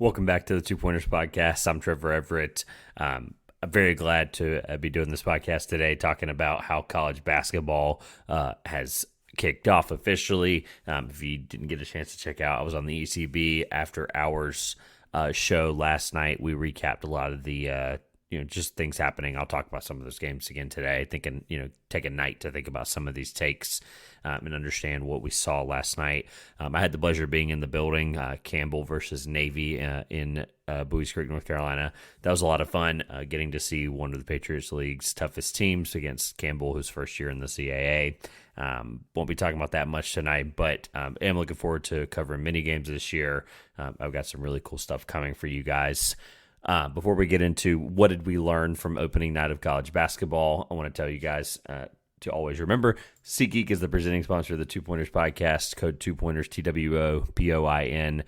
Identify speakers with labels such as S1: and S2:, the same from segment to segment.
S1: Welcome back to the Two Pointers podcast. I'm Trevor Everett. I'm very glad to be doing this podcast today, talking about how college basketball has kicked off officially. If you didn't get a chance to check out, I was on the ECB After Hours show last night. We recapped a lot of the just things happening. I'll talk about some of those games again today. Thinking, take a night to think about some of these takes and understand what we saw last night. I had the pleasure of being in the building, Campbell versus Navy in Buies Creek, North Carolina. That was a lot of fun, getting to see one of the Patriots League's toughest teams against Campbell, who's first year in the CAA. Won't be talking about that much tonight, but am looking forward to covering mini games this year. I've got some really cool stuff coming for you guys. Before we get into what did we learn from opening night of college basketball, I want to tell you guys to always remember, SeatGeek is the presenting sponsor of the Two Pointers podcast. Code 2Pointers, TWOPOINTERS.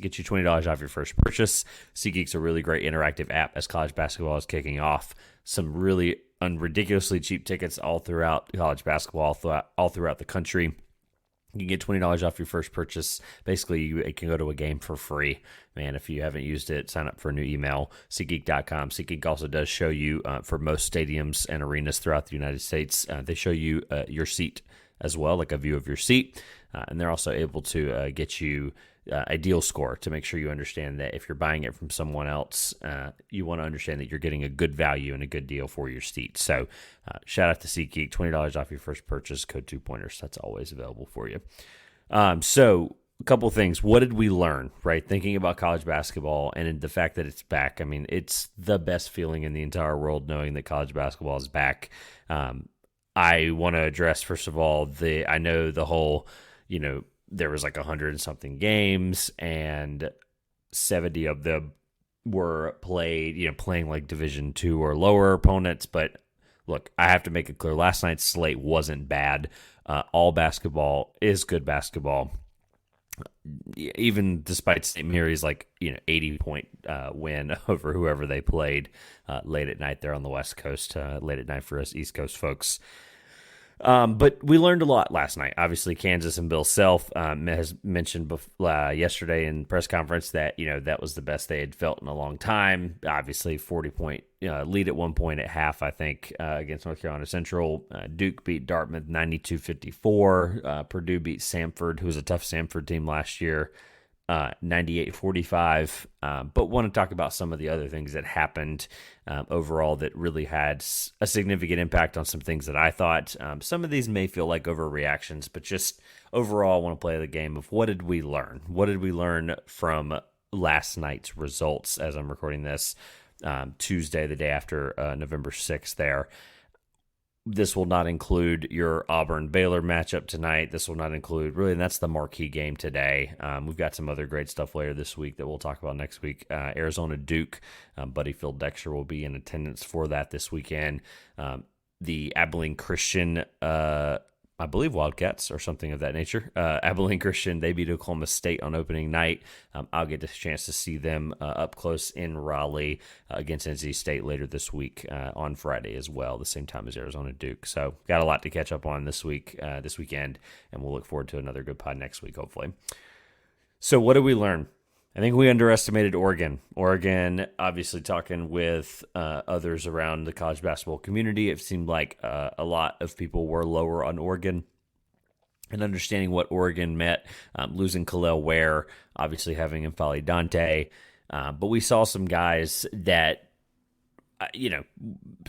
S1: Get you $20 off your first purchase. SeatGeek's a really great interactive app as college basketball is kicking off. Some really ridiculously cheap tickets all throughout college basketball, all throughout the country. You can get $20 off your first purchase. Basically, you can go to a game for free. Man, if you haven't used it, sign up for a new email, SeatGeek.com. SeatGeek also does show you, for most stadiums and arenas throughout the United States, they show you your seat as well, like a view of your seat. And they're also able to get you a deal score to make sure you understand that if you're buying it from someone else, you want to understand that you're getting a good value and a good deal for your seat. So shout out to SeatGeek, $20 off your first purchase, code 2Pointers. That's always available for you. So a couple things. What did we learn, right? Thinking about college basketball and the fact that it's back. I mean, it's the best feeling in the entire world knowing that college basketball is back. I want to address, first of all, I know the whole, there was like 100 and something games and 70 of them were played, playing like Division II or lower opponents. But look, I have to make it clear. Last night's slate wasn't bad. All basketball is good basketball. Even despite St. Mary's 80-point win over whoever they played late at night there on the West Coast, late at night for us East Coast folks. But we learned a lot last night. Obviously, Kansas and Bill Self has mentioned yesterday in press conference that that was the best they had felt in a long time. Obviously, 40-point lead at one point at half, I think, against North Carolina Central. Duke beat Dartmouth 92-54. Purdue beat Samford, who was a tough Samford team last year, 98-45. But want to talk about some of the other things that happened overall that really had a significant impact on some things that I thought. Some of these may feel like overreactions, but just overall I want to play the game of what did we learn? What did we learn from last night's results as I'm recording this Tuesday, the day after November 6th there. This will not include your Auburn-Baylor matchup tonight. This will not include, really, and that's the marquee game today. We've got some other great stuff later this week that we'll talk about next week. Arizona-Duke, Buddy Field-Dexter will be in attendance for that this weekend. The Abilene Christian, I believe Wildcats or something of that nature. Abilene Christian, they beat Oklahoma State on opening night. I'll get a chance to see them up close in Raleigh against NC State later this week on Friday as well, the same time as Arizona Duke. So got a lot to catch up on this weekend, and we'll look forward to another good pod next week, hopefully. So what did we learn? I think we underestimated Oregon. Oregon, obviously talking with others around the college basketball community, it seemed like a lot of people were lower on Oregon and understanding what Oregon meant, losing Khalil Ware, obviously having N'Faly Dante. But we saw some guys that,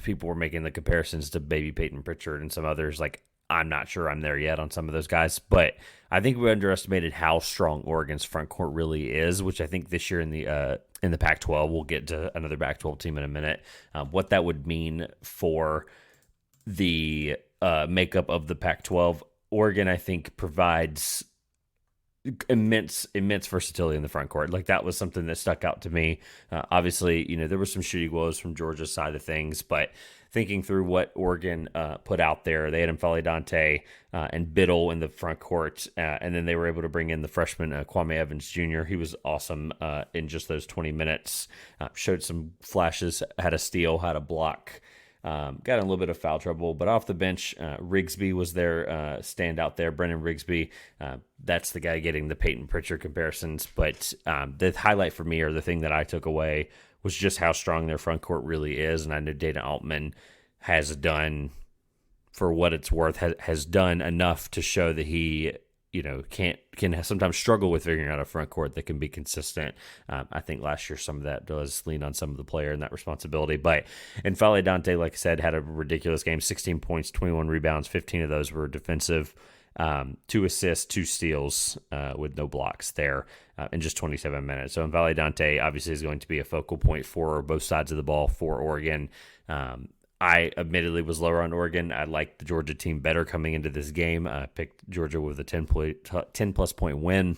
S1: people were making the comparisons to Baby Peyton Pritchard and some others. I'm not sure I'm there yet on some of those guys, but I think we underestimated how strong Oregon's front court really is, which I think this year in the Pac-12, we'll get to another Pac-12 team in a minute, what that would mean for the makeup of the Pac-12. Oregon, I think, provides immense versatility in the front court. Like that was something that stuck out to me. Obviously, there were some shooting woes from Georgia's side of things, but thinking through what Oregon put out there, they had N'Faly Dante and Biddle in the front court, and then they were able to bring in the freshman Kwame Evans Jr. He was awesome in just those 20 minutes. Showed some flashes, had a steal, had a block. Got in a little bit of foul trouble, but off the bench, Rigsby was their standout there. Brendan Rigsby, that's the guy getting the Peyton Pritchard comparisons. But the highlight for me, or the thing that I took away, was just how strong their front court really is. And I know Dana Altman has done, for what it's worth, has done enough to show that he can sometimes struggle with figuring out a front court that can be consistent. I think last year some of that does lean on some of the player and that responsibility. But N'Faly Dante, like I said, had a ridiculous game, 16 points, 21 rebounds, 15 of those were defensive, 2 assists, 2 steals with no blocks there in just 27 minutes. So N'Faly Dante obviously is going to be a focal point for both sides of the ball for Oregon. I admittedly was lower on Oregon. I liked the Georgia team better coming into this game. I picked Georgia with a 10-plus point win.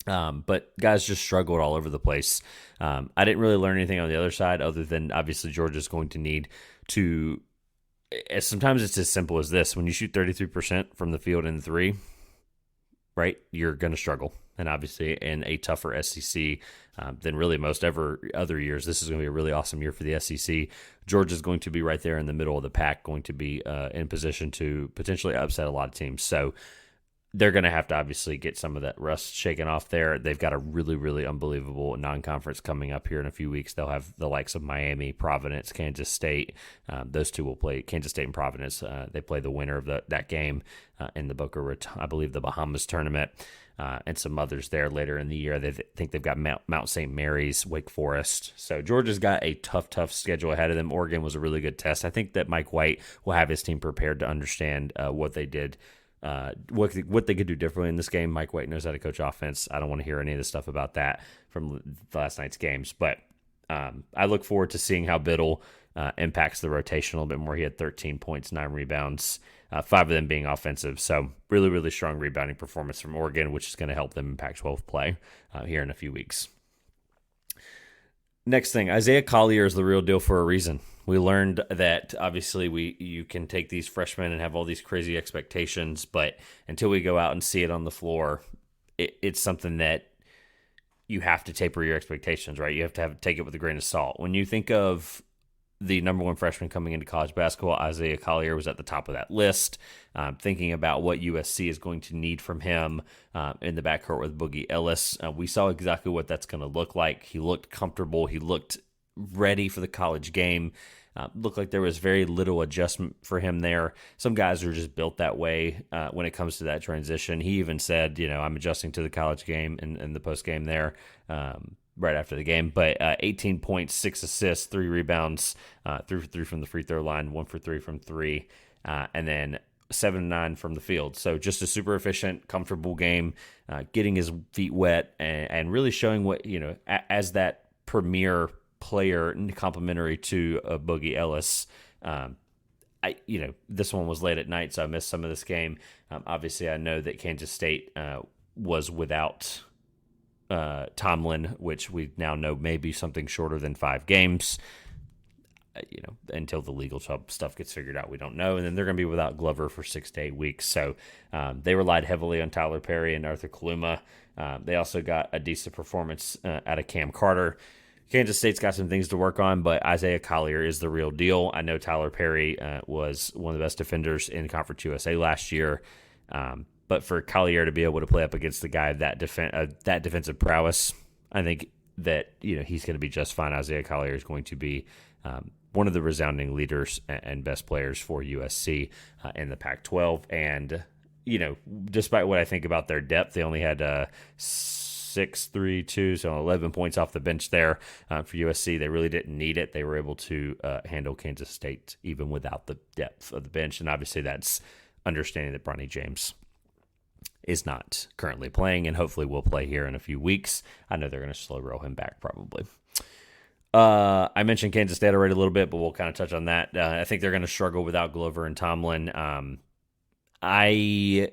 S1: But guys just struggled all over the place. I didn't really learn anything on the other side other than obviously Georgia's going to need to – sometimes it's as simple as this. When you shoot 33% from the field in 3, right, you're going to struggle. And obviously in a tougher SEC than really most other years, this is going to be a really awesome year for the SEC. Georgia's going to be right there in the middle of the pack, going to be in position to potentially upset a lot of teams. So they're going to have to obviously get some of that rust shaken off there. They've got a really, really unbelievable non-conference coming up here in a few weeks. They'll have the likes of Miami, Providence, Kansas State. Those two will play, Kansas State and Providence. They play the winner of that game in the Boca Raton, I believe the Bahamas tournament. And some others there later in the year. They think they've got Mount St. Mary's, Wake Forest. So Georgia's got a tough schedule ahead of them. Oregon was a really good test. I think that Mike White will have his team prepared to understand what they did, what they could do differently in this game. Mike White knows how to coach offense. I don't want to hear any of the stuff about that from last night's games. But I look forward to seeing how Biddle impacts the rotation a little bit more. He had 13 points, 9 rebounds, 5 of them being offensive. So really, really strong rebounding performance from Oregon, which is going to help them in Pac-12 play here in a few weeks. Next thing, Isaiah Collier is the real deal for a reason. We learned that obviously you can take these freshmen and have all these crazy expectations, but until we go out and see it on the floor, it's something that you have to taper your expectations, right? You have to take it with a grain of salt. When you think of the number 1 freshman coming into college basketball, Isaiah Collier was at the top of that list. Thinking about what USC is going to need from him in the backcourt with Boogie Ellis, we saw exactly what that's going to look like. He looked comfortable. He looked ready for the college game. Looked like there was very little adjustment for him there. Some guys are just built that way when it comes to that transition. He even said, I'm adjusting to the college game in the post game there. Right after the game, but 18 points, 6 assists, 3 rebounds, 3 for 3 from the free throw line, 1 for 3 from 3, and then 7-9 from the field. So just a super efficient, comfortable game, getting his feet wet and really showing what, as that premier player complementary to Boogie Ellis. This one was late at night, so I missed some of this game. Obviously, I know that Kansas State was without Tomlin, which we now know may be something shorter than 5 games. Until the legal stuff gets figured out, we don't know. And then they're going to be without Glover for 6 to 8 weeks. So they relied heavily on Tyler Perry and Arthur Kaluma. They also got a decent performance out of Cam Carter. Kansas State's got some things to work on, but Isaiah Collier is the real deal. I know Tyler Perry was one of the best defenders in Conference USA last year. But for Collier to be able to play up against the guy of that defensive prowess, I think that he's going to be just fine. Isaiah Collier is going to be one of the resounding leaders and best players for USC in the Pac-12. And despite what I think about their depth, they only had 6-3-2, so 11 points off the bench there for USC. They really didn't need it. They were able to handle Kansas State even without the depth of the bench. And obviously that's understanding that Bronny James is not currently playing and hopefully will play here in a few weeks. I know they're going to slow roll him back probably. I mentioned Kansas State already a little bit, but we'll kind of touch on that. I think they're going to struggle without Glover and Tomlin. I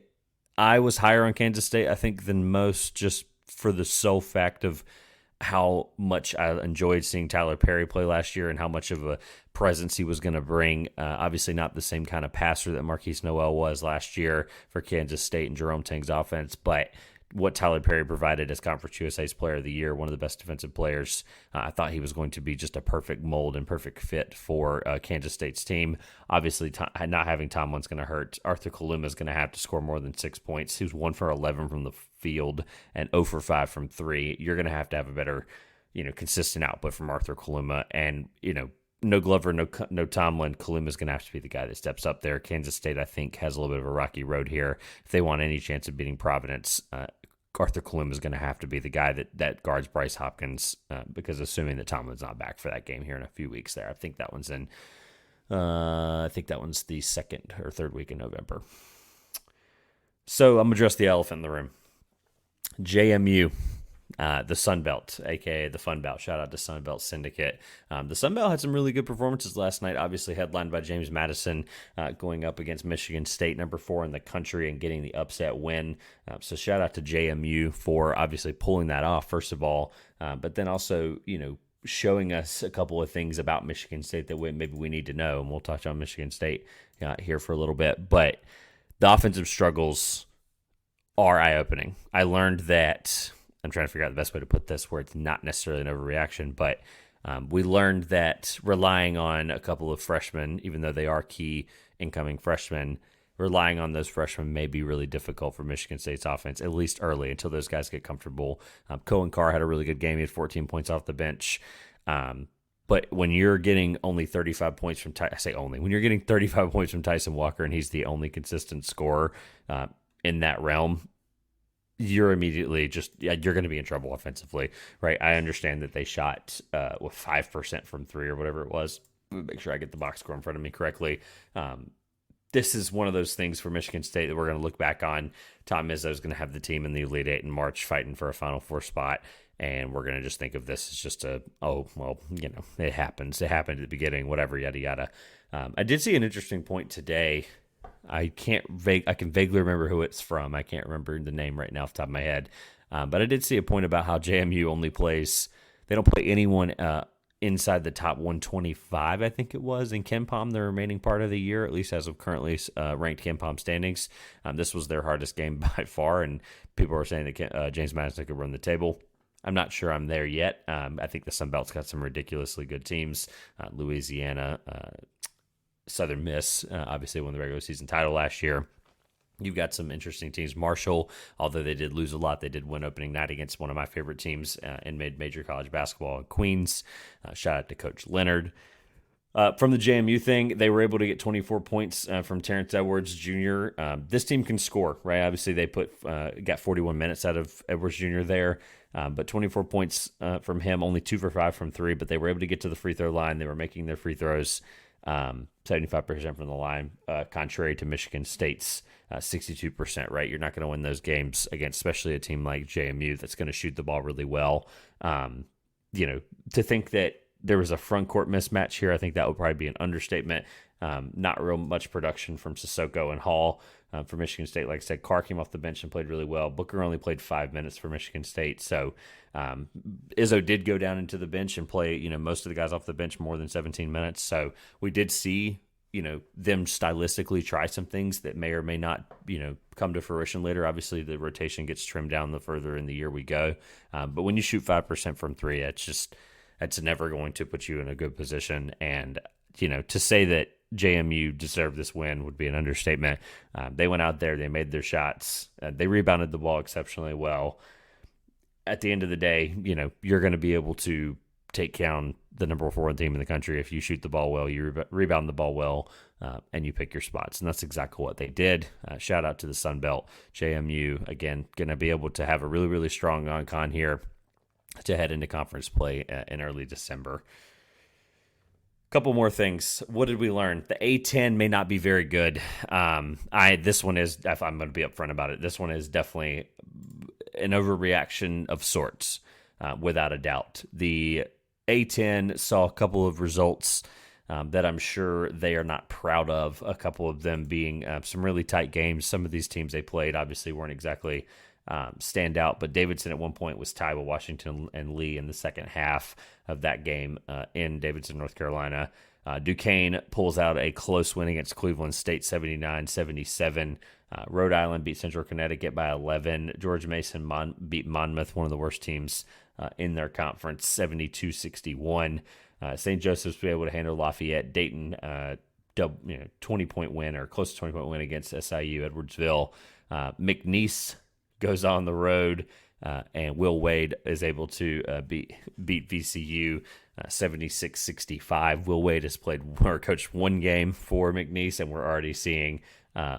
S1: I was higher on Kansas State, I think, than most, just for the sole fact of how much I enjoyed seeing Tyler Perry play last year and how much of a presence he was going to bring. Obviously not the same kind of passer that Marquise Noel was last year for Kansas State and Jerome Tang's offense, but what Tyler Perry provided as Conference USA's Player of the Year, one of the best defensive players, I thought he was going to be just a perfect mold and perfect fit for Kansas State's team. Obviously, not having Tomlin's going to hurt. Arthur Kaluma is going to have to score more than 6 points. He was 1 for 11 from the field and 0 for 5 from 3. You're going to have a better, consistent output from Arthur Kaluma. And, no Glover, no Tomlin. Kaluma is going to have to be the guy that steps up there. Kansas State, I think, has a little bit of a rocky road here. If they want any chance of beating Providence, Arthur Kaluma is going to have to be the guy that guards Bryce Hopkins, because assuming that Tomlin's not back for that game here in a few weeks there. I think that one's the second or third week in November. So I'm going to address the elephant in the room. JMU. The Sun Belt, aka the Fun Belt. Shout out to Sun Belt Syndicate. The Sun Belt had some really good performances last night, obviously headlined by James Madison going up against Michigan State, number 4 in the country, and getting the upset win. So shout out to JMU for obviously pulling that off, first of all, but then also, showing us a couple of things about Michigan State that maybe we need to know, and we'll touch on Michigan State here for a little bit. But the offensive struggles are eye-opening. I learned that... I'm trying to figure out the best way to put this where it's not necessarily an overreaction, but we learned that relying on a couple of freshmen, even though they are key incoming freshmen, relying on those freshmen may be really difficult for Michigan State's offense, at least early, until those guys get comfortable. Cohen Carr had a really good game. He had 14 points off the bench. But when you're getting only 35 points from when you're getting 35 points from Tyson Walker and he's the only consistent scorer in that realm, you're immediately you're going to be in trouble offensively, right? I understand that they shot with 5% from 3 or whatever it was. Make sure I get the box score in front of me correctly. This is one of those things for Michigan State that we're going to look back on. Tom Izzo is going to have the team in the Elite Eight in March fighting for a Final Four spot, and we're going to just think of this as just it happens. It happened at the beginning, whatever, yada, yada. I did see an interesting point today. I can vaguely remember who it's from. I can't remember the name right now off the top of my head. But I did see a point about how JMU only they don't play anyone inside the top 125, I think it was, in KenPom the remaining part of the year, at least as of currently ranked KenPom standings. This was their hardest game by far, and people are saying that James Madison could run the table. I'm not sure I'm there yet. I think the Sun Belt's got some ridiculously good teams. Louisiana, Southern Miss, obviously won the regular season title last year. You've got some interesting teams. Marshall, although they did lose a lot, they did win opening night against one of my favorite teams in mid-major college basketball, Queens. Shout out to Coach Leonard. From the JMU thing, they were able to get 24 points from Terrence Edwards Jr. This team can score, right? Obviously, they got 41 minutes out of Edwards Jr. there, but 24 points from him, only 2 for 5 from 3, but they were able to get to the free throw line. They were making their free throws 75% from the line, contrary to Michigan State's 62%, right? You're not going to win those games against, especially a team like JMU that's going to shoot the ball really well. To think that there was a front court mismatch here, I think that would probably be an understatement. Not real much production from Sissoko and Hall for Michigan State. Like I said, Carr came off the bench and played really well. Booker only played 5 minutes for Michigan State. So Izzo did go down into the bench and play, most of the guys off the bench more than 17 minutes. So we did see, them stylistically try some things that may or may not, come to fruition later. Obviously, the rotation gets trimmed down the further in the year we go. But when you shoot 5% from 3, that's never going to put you in a good position. And, to say that JMU deserved this win would be an understatement. They went out there, they made their shots, they rebounded the ball exceptionally well. At the end of the day, you're going to be able to take down the number 4 team in the country if you shoot the ball well, you rebound the ball well, and you pick your spots. And that's exactly what they did. Shout out to the Sun Belt. JMU, again, going to be able to have a really, really strong non-con here to head into conference play in early December. Couple more things. What did we learn? The A10 may not be very good. This one is, if I'm going to be upfront about it, this one is definitely an overreaction of sorts, without a doubt. The A10 saw a couple of results that I'm sure they are not proud of. A couple of them being some really tight games. Some of these teams they played obviously weren't exactly stand out, but Davidson at one point was tied with Washington and Lee in the second half of that game in Davidson, North Carolina. Duquesne pulls out a close win against Cleveland State, 79-77. Rhode Island beat Central Connecticut by 11. George Mason beat Monmouth, one of the worst teams in their conference, 72-61. St. Joseph's was able to handle Lafayette. Dayton, 20-point win or close to 20-point win against SIU. Edwardsville. McNeese goes on the road, and Will Wade is able to beat VCU 76-65. Will Wade has played or coached one game for McNeese, and we're already seeing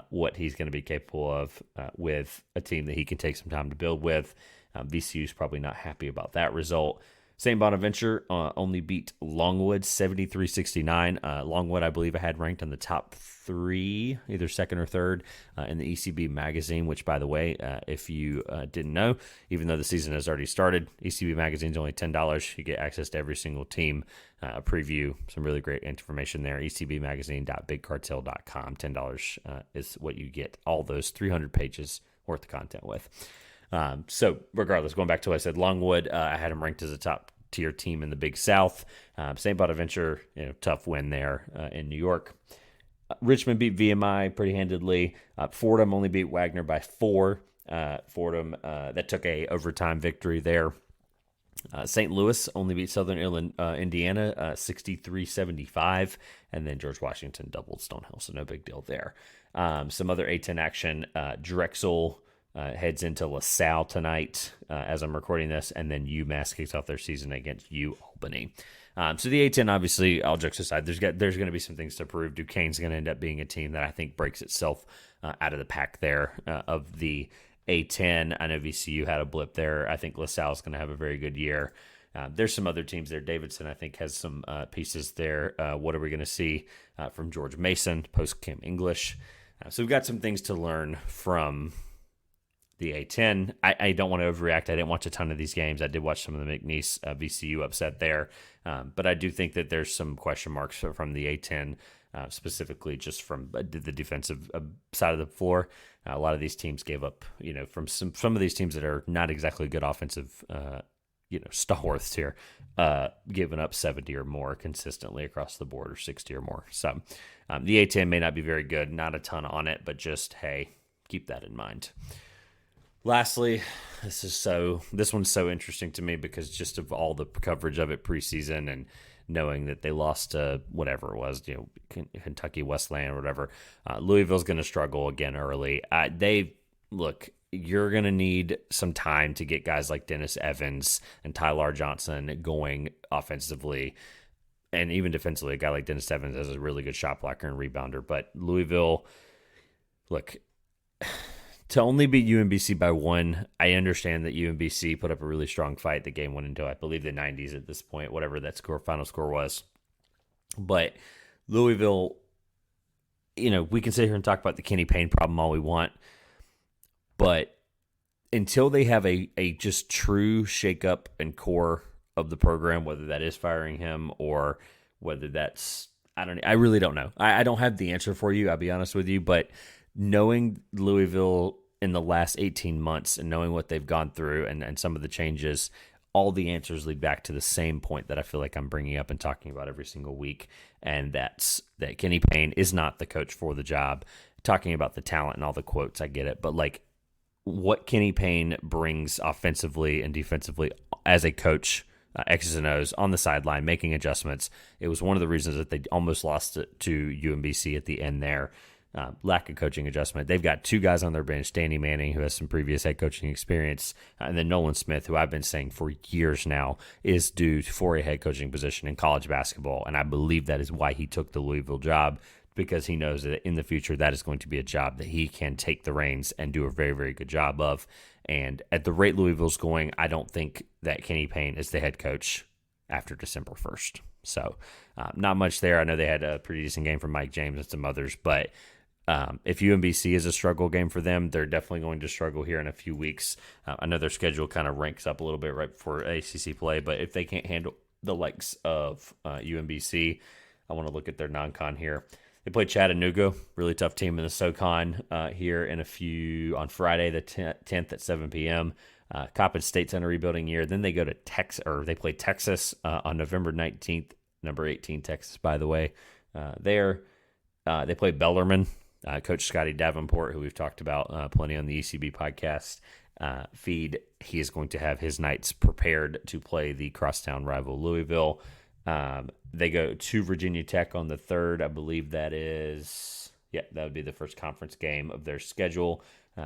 S1: what he's going to be capable of with a team that he can take some time to build with. VCU is probably not happy about that result. St. Bonaventure only beat Longwood 73-69. Longwood, I believe, I had ranked on the top 3, either second or third, in the ECB magazine, which, by the way, if you didn't know, even though the season has already started, ECB magazine is only $10. You get access to every single team, a preview, some really great information there. ecbmagazine.bigcartel.com. $10 is what you get all those 300 pages worth of content with. So regardless, going back to what I said, Longwood, I had them ranked as a top tier team in the Big South. St. Bonaventure, tough win there in New York. Richmond beat VMI pretty handedly. Fordham only beat Wagner by 4. Fordham, that took a overtime victory there. St. Louis only beat Southern Indiana 63-75, and then George Washington doubled Stonehill, so no big deal there. Some other A-10 action, Drexel heads into LaSalle tonight as I'm recording this, and then UMass kicks off their season against UAlbany. So the A-10, obviously, all jokes aside, there's going to be some things to prove. Duquesne's going to end up being a team that I think breaks itself out of the pack there of the A-10. I know VCU had a blip there. I think LaSalle's going to have a very good year. There's some other teams there. Davidson, I think, has some pieces there. What are we going to see from George Mason, post-Cam English? So we've got some things to learn from the A-10. I don't want to overreact. I didn't watch a ton of these games. I did watch some of the McNeese VCU upset there. But I do think that there's some question marks from the A-10, specifically just from the defensive side of the floor. A lot of these teams gave up, from some of these teams that are not exactly good offensive, stalwarts here, giving up 70 or more consistently across the board, or 60 or more. So the A-10 may not be very good, not a ton on it, but just, hey, keep that in mind. Lastly, this one's so interesting to me because just of all the coverage of it preseason and knowing that they lost to whatever it was, Kentucky Westland or whatever. Louisville's going to struggle again early. You're going to need some time to get guys like Dennis Evans and Tyler Johnson going offensively and even defensively. A guy like Dennis Evans is a really good shot blocker and rebounder. But Louisville, to only beat UMBC by 1, I understand that UMBC put up a really strong fight. The game went into, I believe, the 90s at this point, whatever that final score was. But Louisville, we can sit here and talk about the Kenny Payne problem all we want, but until they have a just true shakeup and core of the program, whether that is firing him or whether that's, I really don't know. I don't have the answer for you, I'll be honest with you, but knowing Louisville in the last 18 months and knowing what they've gone through and some of the changes, all the answers lead back to the same point that I feel like I'm bringing up and talking about every single week, and that's that Kenny Payne is not the coach for the job. Talking about the talent and all the quotes, I get it, but what Kenny Payne brings offensively and defensively as a coach, X's and O's on the sideline, making adjustments, it was one of the reasons that they almost lost it to UMBC at the end there. Lack of coaching adjustment. They've got 2 guys on their bench, Danny Manning, who has some previous head coaching experience, and then Nolan Smith, who I've been saying for years now is due for a head coaching position in college basketball, and I believe that is why he took the Louisville job, because he knows that in the future that is going to be a job that he can take the reins and do a very, very good job of. And at the rate Louisville's going, I don't think that Kenny Payne is the head coach after December 1st. So not much there. I know they had a pretty decent game from Mike James and some others, but if UMBC is a struggle game for them, they're definitely going to struggle here in a few weeks. I know their schedule kind of ranks up a little bit right before ACC play, but if they can't handle the likes of UMBC, I want to look at their non-con here. They play Chattanooga, really tough team in the SoCon here on Friday the 10th at 7 p.m. Coppin State's in a rebuilding year. Then they go to Texas, or they play Texas on November 19th, number 18 Texas, by the way. They play Bellarmine. Coach Scotty Davenport, who we've talked about plenty on the ECB podcast feed, he is going to have his Knights prepared to play the crosstown rival Louisville. They go to Virginia Tech on the 3rd. I believe that would be the first conference game of their schedule.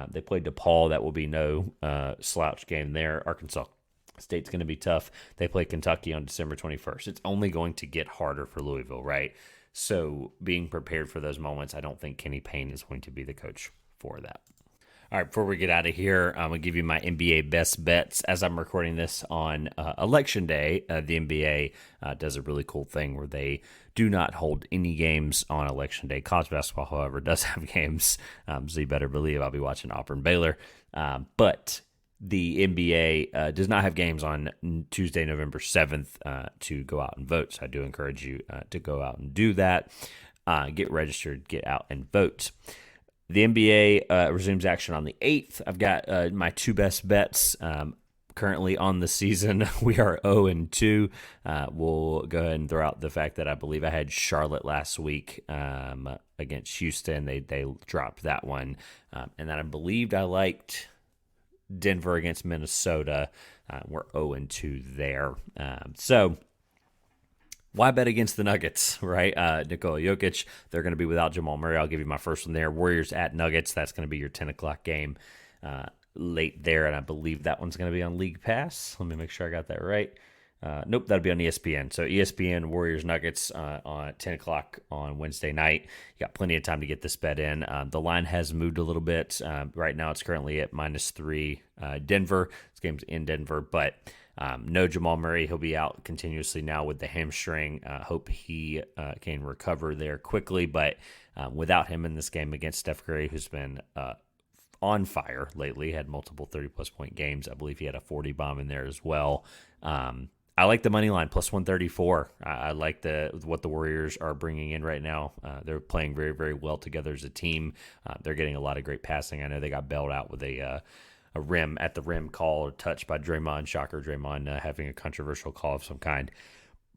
S1: They play DePaul. That will be no slouch game there. Arkansas State's going to be tough. They play Kentucky on December 21st. It's only going to get harder for Louisville, right? So being prepared for those moments, I don't think Kenny Payne is going to be the coach for that. All right, before we get out of here, I'm going to give you my NBA best bets. As I'm recording this on Election Day, the NBA does a really cool thing where they do not hold any games on Election Day. College basketball, however, does have games, so you better believe I'll be watching Auburn-Baylor. But the NBA does not have games on Tuesday, November 7th to go out and vote, so I do encourage you to go out and do that. Get registered, get out and vote. The NBA resumes action on the 8th. I've got my two best bets currently on the season. We are 0-2. We'll go ahead and throw out the fact that I believe I had Charlotte last week against Houston. They dropped that one. And then I believed I liked Denver against Minnesota. We're 0-2 there. So why bet against the Nuggets, right? Nikola Jokic, they're going to be without Jamal Murray. I'll give you my first one there. Warriors at Nuggets. That's going to be your 10 o'clock game late there, and I believe that one's going to be on League Pass. Let me make sure I got that right. Nope, that'll be on ESPN. So ESPN, Warriors, Nuggets on 10 o'clock on Wednesday night. You got plenty of time to get this bet in. The line has moved a little bit. Right now it's currently at -3 Denver. This game's in Denver, but no Jamal Murray. He'll be out continuously now with the hamstring. Hope he can recover there quickly. But without him in this game against Steph Curry, who's been on fire lately, had multiple 30-plus point games. I believe he had a 40 bomb in there as well. I like the money line, plus 134. I like what the Warriors are bringing in right now. They're playing very, very well together as a team. They're getting a lot of great passing. I know they got bailed out with a rim at the rim call or touch by Draymond. Shocker, Draymond having a controversial call of some kind.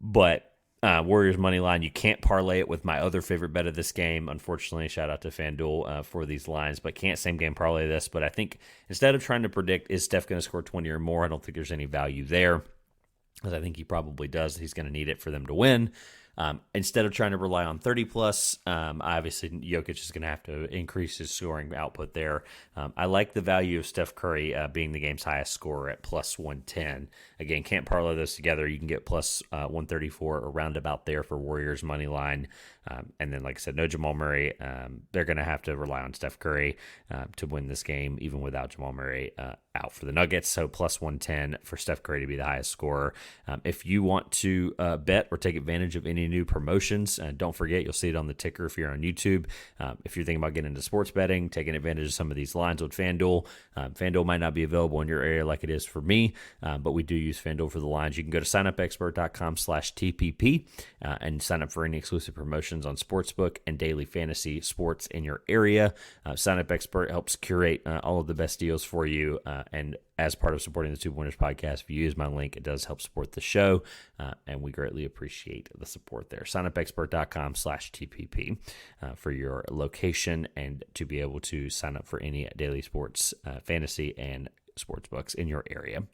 S1: But Warriors money line, you can't parlay it with my other favorite bet of this game. Unfortunately, shout out to FanDuel for these lines, but can't same game parlay this. But I think instead of trying to predict, is Steph going to score 20 or more, I don't think there's any value there, because I think he probably does. He's going to need it for them to win. Instead of trying to rely on 30-plus, obviously Jokic is going to have to increase his scoring output there. I like the value of Steph Curry being the game's highest scorer at plus 110. Again, can't parlay those together. You can get plus 134 around about there for Warriors money line. And then, like I said, no Jamal Murray. They're going to have to rely on Steph Curry to win this game, even without Jamal Murray out for the Nuggets. So plus 110 for Steph Curry to be the highest scorer. If you want to bet or take advantage of any new promotions, don't forget, you'll see it on the ticker if you're on YouTube. If you're thinking about getting into sports betting, taking advantage of some of these lines with FanDuel. FanDuel might not be available in your area like it is for me, but we do use FanDuel for the lines. You can go to signupexpert.com/TPP and sign up for any exclusive promotions on Sportsbook and daily fantasy sports in your area. Sign Up Expert helps curate all of the best deals for you, and as part of supporting the Two Pointers podcast, if you use my link, it does help support the show, and we greatly appreciate the support there. Signupexpert.com/TPP for your location and to be able to sign up for any daily sports, fantasy, and sports books in your area.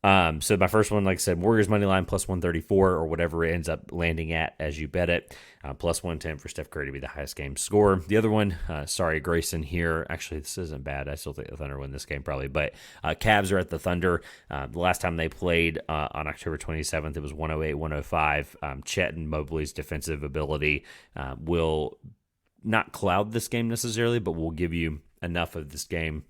S1: So my first one, like I said, Warriors money line plus 134 or whatever it ends up landing at as you bet it. Plus 110 for Steph Curry to be the highest game scorer. The other one, sorry, Grayson here. Actually, this isn't bad. I still think the Thunder win this game probably. But Cavs are at the Thunder. The last time they played on October 27th, it was 108-105. Chet and Mobley's defensive ability will not cloud this game necessarily, but will give you enough of this game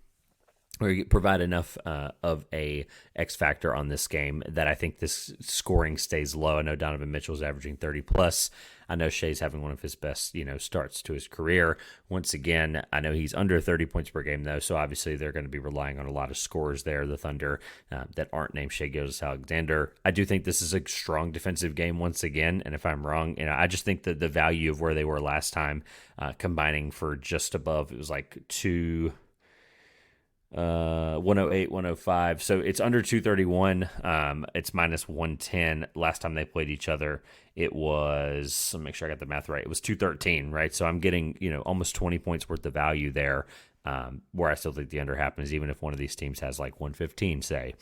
S1: or provide enough of a X factor on this game that I think this scoring stays low. I know Donovan Mitchell's averaging 30 plus. I know Shea's having one of his best, starts to his career. Once again, I know he's under 30 points per game though, so obviously they're going to be relying on a lot of scores there. The Thunder that aren't named Shai Gilgeous-Alexander. I do think this is a strong defensive game once again, and if I'm wrong, I just think that the value of where they were last time, combining for just above, it was like 108, 105. So it's under 231. It's minus 110. Last time they played each other, it was, let me make sure I got the math right. It was 213, right? So I'm getting, almost 20 points worth of value there, where I still think the under happens, even if one of these teams has like 115, say,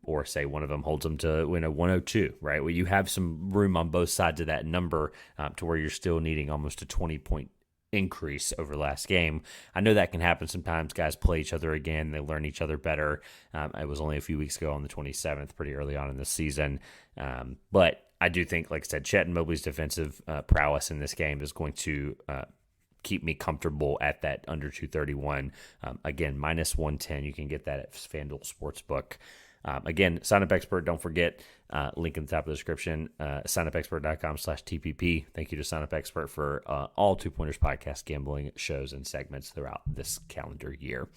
S1: or say one of them holds them to 102, right? Well, you have some room on both sides of that number to where you're still needing almost a 20-point increase over last game. I know that can happen sometimes. Guys play each other again. They learn each other better. It was only a few weeks ago on the 27th, pretty early on in the season. But I do think, like I said, Chet and Mobley's defensive prowess in this game is going to keep me comfortable at that under 231. Again, minus 110. You can get that at FanDuel Sportsbook. Again, Sign Up Expert, don't forget, link in the top of the description, signupexpert.com/TPP. Thank you to Sign Up Expert for all Two Pointers podcast gambling shows and segments throughout this calendar year.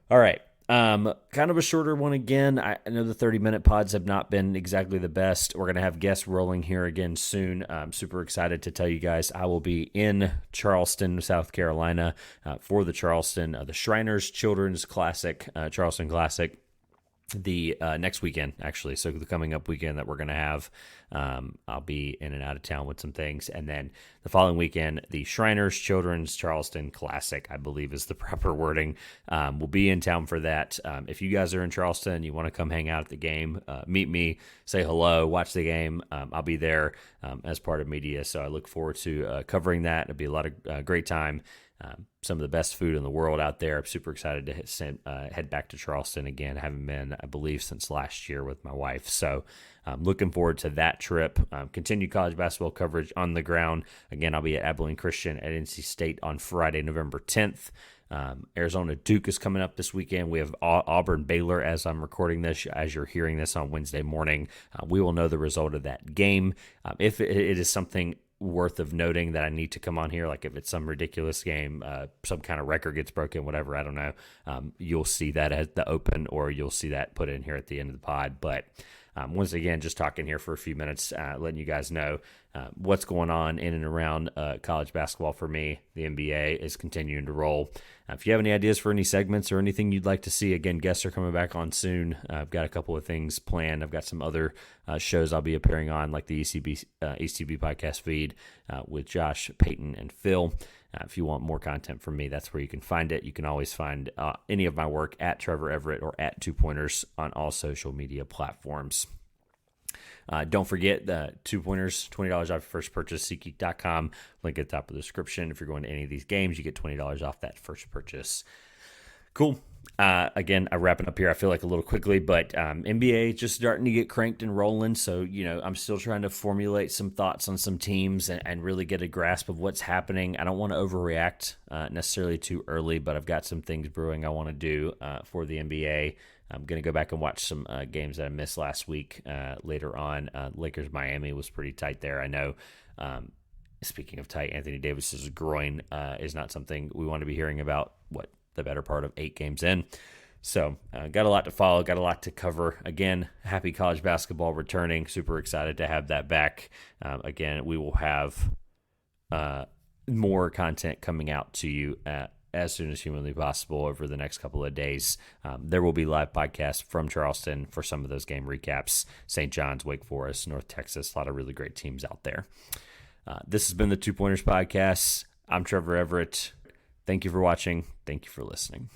S1: All right. Kind of a shorter one again. I know the 30-minute pods have not been exactly the best. We're going to have guests rolling here again soon. I'm super excited to tell you guys I will be in Charleston, South Carolina for the the Shriners Children's Classic, Charleston Classic. The next weekend, actually. So the coming up weekend that we're going to have, I'll be in and out of town with some things. And then the following weekend, the Shriners Children's Charleston Classic, I believe is the proper wording. We'll be in town for that. If you guys are in Charleston, you want to come hang out at the game, meet me, say hello, watch the game. I'll be there as part of media. So I look forward to covering that. It'll be a lot of great time. Some of the best food in the world out there. I'm super excited to head back to Charleston again. I haven't been, I believe, since last year with my wife. So I'm looking forward to that trip. Continued college basketball coverage on the ground. Again, I'll be at Abilene Christian at NC State on Friday, November 10th. Arizona Duke is coming up this weekend. We have Auburn Baylor as I'm recording this. As you're hearing this on Wednesday morning, we will know the result of that game. If it is something worth of noting that I need to come on here, like if it's some ridiculous game, some kind of record gets broken, whatever, I don't know, you'll see that at the open, or you'll see that put in here at the end of the pod. But once again, just talking here for a few minutes, letting you guys know what's going on in and around college basketball for me. The NBA is continuing to roll. If you have any ideas for any segments or anything you'd like to see, again, guests are coming back on soon. I've got a couple of things planned. I've got some other shows I'll be appearing on, like the ECB podcast feed with Josh, Peyton, and Phil. If you want more content from me, that's where you can find it. You can always find any of my work at Trevor Everett or at 2 Pointers on all social media platforms. Don't forget the 2 Pointers, $20 off your first purchase, SeatGeek.com. Link at the top of the description. If you're going to any of these games, you get $20 off that first purchase. Cool. Again, I'm wrapping up here. I feel like a little quickly, but NBA just starting to get cranked and rolling. So, I'm still trying to formulate some thoughts on some teams and really get a grasp of what's happening. I don't want to overreact necessarily too early, but I've got some things brewing I want to do for the NBA. I'm going to go back and watch some games that I missed last week later on. Lakers-Miami was pretty tight there. I know, speaking of tight, Anthony Davis's groin is not something we want to be hearing about, the better part of 8 games in. So got a lot to follow, got a lot to cover. Again, happy college basketball returning. Super excited to have that back. Again, we will have more content coming out to you as soon as humanly possible over the next couple of days. There will be live podcasts from Charleston for some of those game recaps. St. John's, Wake Forest, North Texas, a lot of really great teams out there. This has been the 2 Pointers Podcast. I'm Trevor Everett. Thank you for watching. Thank you for listening.